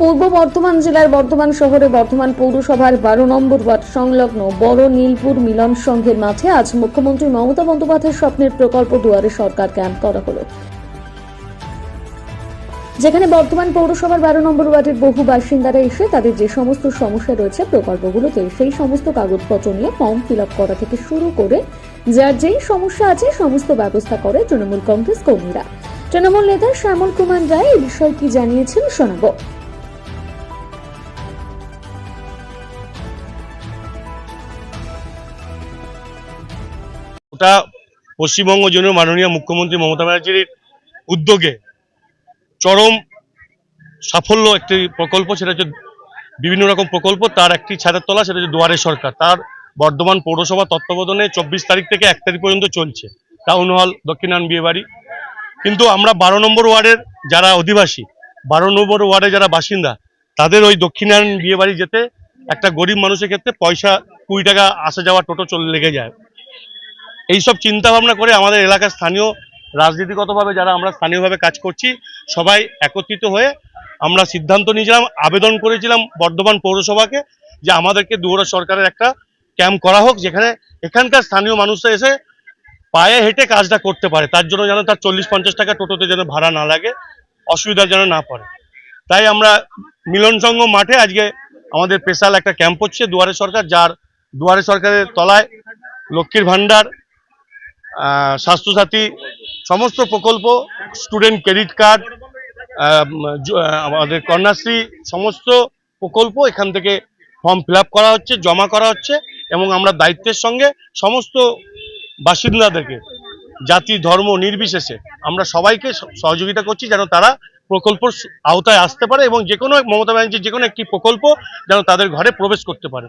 পূর্ব বর্ধমান জেলার বর্ধমান শহরে বর্ধমান পৌরসভার 12 নম্বর ওয়ার্ড সংলগ্ন বড় নীলপুর মিলন সংঘের মাঠে আজ মুখ্যমন্ত্রী মমতা বন্দ্যোপাধ্যায়ের স্বপ্নের প্রকল্প দুয়ারে সরকার ক্যাম্প করা হলো, যেখানে বর্ধমান পৌরসভার 12 নম্বর ওয়ার্ডের বহু বাসিন্দারা এসে তাদের যে সমস্ত সমস্যা রয়েছে প্রকল্পগুলোতে সেই সমস্ত কাগজপত্র নিয়ে ফর্ম ফিল আপ করা থেকে শুরু করে যার যেই সমস্যা আছে সমস্ত ব্যবস্থা করে তৃণমূল কংগ্রেস কর্মীরা। তৃণমূল নেতা শ্যামল কুমার রায় এই বিষয়ে কি জানিয়েছেন শোনাবো। ওটা পশ্চিমবঙ্গ জন্য মাননীয় মুখ্যমন্ত্রী মমতা ব্যানার্জির উদ্যোগে চরম সাফল্য একটি প্রকল্প, সেটা হচ্ছে বিভিন্ন রকম প্রকল্প, তার একটি ছাদের তলা, সেটা হচ্ছে দুয়ারে সরকার। তার বর্ধমান পৌরসভা তত্ত্বাবধানে 24 তারিখ থেকে 1 তারিখ পর্যন্ত চলছে টাউন হল দক্ষিণায়ন বিয়েবাড়ি। কিন্তু আমরা 12 নম্বর ওয়ার্ডের যারা অধিবাসী, 12 নম্বর ওয়ার্ডে যারা বাসিন্দা, তাদের ওই দক্ষিণায়ন বিয়েবাড়ি যেতে একটা গরিব মানুষের ক্ষেত্রে পয়সা 20 টাকা আসা যাওয়া টোটো লেগে যায়। এইসব চিন্তা ভাবনা করে আমাদের এলাকার স্থানীয় রাজনীতিগতভাবে যারা আমরা স্থানীয়ভাবে কাজ করছি সবাই একত্রিত হয়ে আমরা সিদ্ধান্ত নিয়েছিলাম, আবেদন করেছিলাম বর্ধমান পৌরসভাকে যে আমাদেরকে দুয়ারে সরকারের একটা ক্যাম্প করা হোক, যেখানে এখানকার স্থানীয় মানুষরা এসে পায়ে হেঁটে কাজটা করতে পারে, তার জন্য যেন তার 40-50 টাকা টোটোতে যেন ভাড়া না লাগে, অসুবিধা যেন না পড়ে। তাই আমরা মিলন সংঘ মাঠে আজকে আমাদের স্পেশাল একটা ক্যাম্প হচ্ছে দুয়ারে সরকার, যার দুয়ারে সরকারের তলায় লক্ষ্মীর ভান্ডার, স্বাস্থ্যসাথী সমস্ত প্রকল্প, স্টুডেন্ট ক্রেডিট কার্ড, আমাদের কন্যাশ্রী সমস্ত প্রকল্প এখান থেকে ফর্ম ফিল আপ করা হচ্ছে, জমা করা হচ্ছে। এবং আমরা দায়িত্বের সঙ্গে সমস্ত বাসিন্দাদেরকে জাতি ধর্ম নির্বিশেষে আমরা সবাইকে সহযোগিতা করছি যেন তারা প্রকল্পের আওতায় আসতে পারে এবং যে কোনো মমতা ব্যানার্জির যে কোনো একটি প্রকল্প যেন তাদের ঘরে প্রবেশ করতে পারে।